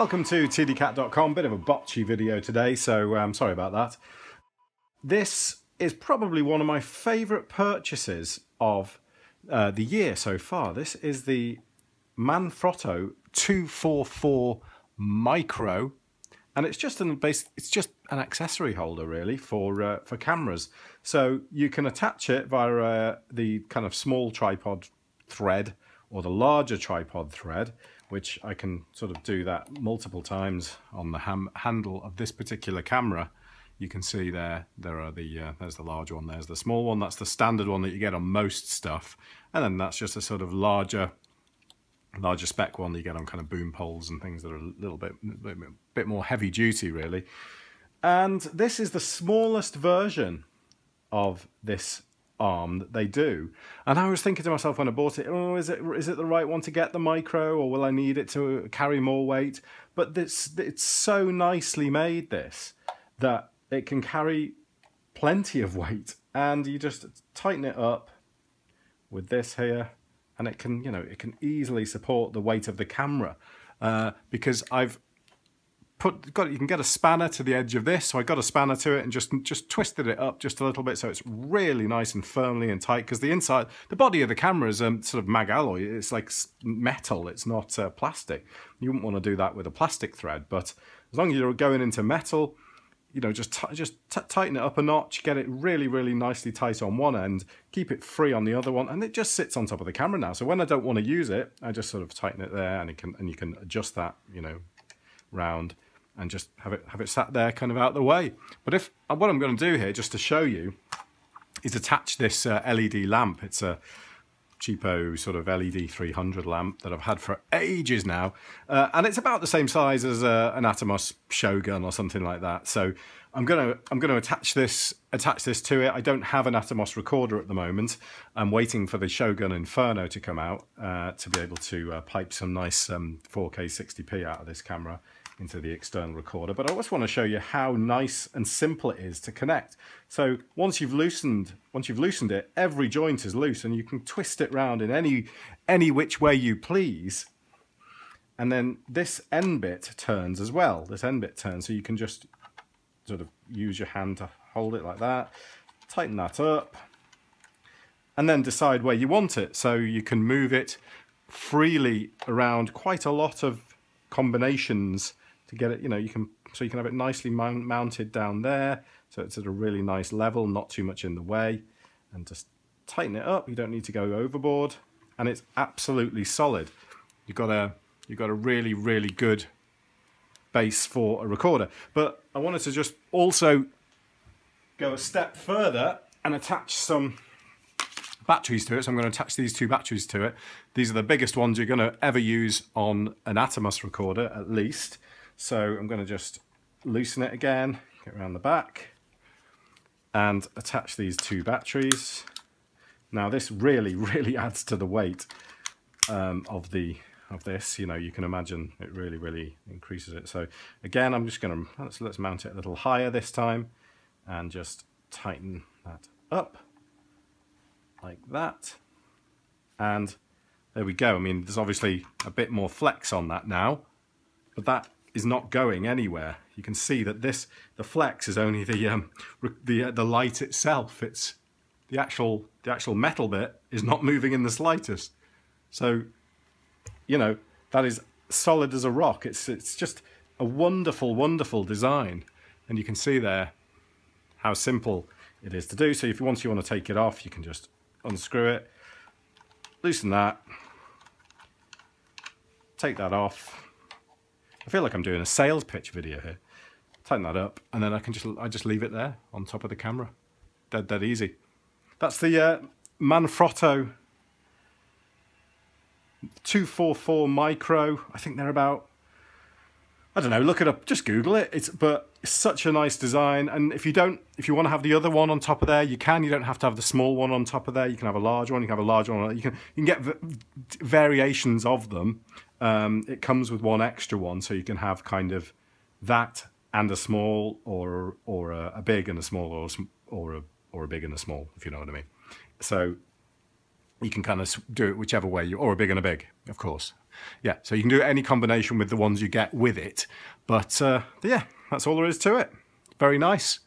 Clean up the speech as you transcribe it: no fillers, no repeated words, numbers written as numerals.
Welcome to tdcat.com. Bit of a botchy video today, so I'm sorry about that. This is probably one of my favourite purchases of the year so far. This is the Manfrotto 244 Micro, and it's just an accessory holder really for cameras. So you can attach it via the kind of small tripod thread or the larger tripod thread, which I can sort of do that multiple times on the handle of this particular camera. You can see there's the large one, there's the small one, that's the standard one that you get on most stuff, and then that's just a sort of larger spec one that you get on kind of boom poles and things that are a little bit more heavy duty really. And this is the smallest version of this arm that they do, and I was thinking to myself when I bought it, oh, is it the right one to get the micro, or will I need it to carry more weight? But it's so nicely made, this, that it can carry plenty of weight, and you just tighten it up with this here, and it can, it can easily support the weight of the camera, because you can get a spanner to the edge of this, so I got a spanner to it and just twisted it up just a little bit so it's really nice and firmly and tight, because the body of the camera is sort of mag alloy. It's like metal, it's not plastic. You wouldn't want to do that with a plastic thread, but as long as you're going into metal, just tighten it up a notch, get it really, really nicely tight on one end, keep it free on the other one, and it just sits on top of the camera now. So when I don't want to use it, I just sort of tighten it there, and you can adjust that, round, and just have it sat there kind of out the way. But what I'm going to do here, just to show you, is attach this LED lamp. It's a cheapo sort of LED 300 lamp that I've had for ages now, and it's about the same size as an Atomos Shogun or something like that. So I'm going to attach this to it. I don't have an Atomos recorder at the moment. I'm waiting for the Shogun Inferno to come out to be able to pipe some nice 4K 60p out of this camera into the external recorder. But I just want to show you how nice and simple it is to connect. So once you've loosened it, every joint is loose, and you can twist it round in any which way you please. And then this end bit turns as well. This end bit turns, so you can just sort of use your hand to hold it like that, tighten that up, and then decide where you want it. So you can move it freely around quite a lot of combinations to get it, you can have it nicely mounted down there, so it's at a really nice level, not too much in the way, and just tighten it up. You don't need to go overboard, and it's absolutely solid. You've got a really, really good base for a recorder. But I wanted to just also go a step further and attach some batteries to it. So I'm going to attach these two batteries to it. These are the biggest ones you're going to ever use on an Atomos recorder, at least. So I'm going to just loosen it again, get around the back, and attach these two batteries. Now this really, really adds to the weight of this. You can imagine it really, really increases it. So again, I'm just going to let's mount it a little higher this time, and just tighten that up like that, and there we go. I mean, there's obviously a bit more flex on that now, but that is not going anywhere. You can see that the flex is only the light itself. It's the actual metal bit is not moving in the slightest. So that is solid as a rock. It's just a wonderful, wonderful design, and you can see there how simple it is to do. So once you want to take it off, you can just unscrew it, loosen that, take that off. I feel like I'm doing a sales pitch video here. Tighten that up, and then I just leave it there on top of the camera. Dead easy. That's the Manfrotto 244 Micro. I think they're about, I don't know, look it up, just Google it. But it's such a nice design, and if you want to have the other one on top of there, you can. You don't have to have the small one on top of there. You can have a large one. You can have a large one. You can get variations of them. It comes with one extra one, so you can have kind of that and a small, or a big and a small, or a big and a small, if you know what I mean. So you can kind of do it whichever way you, or a big and a big, of course. Yeah, so you can do any combination with the ones you get with it. But yeah, that's all there is to it. Very nice.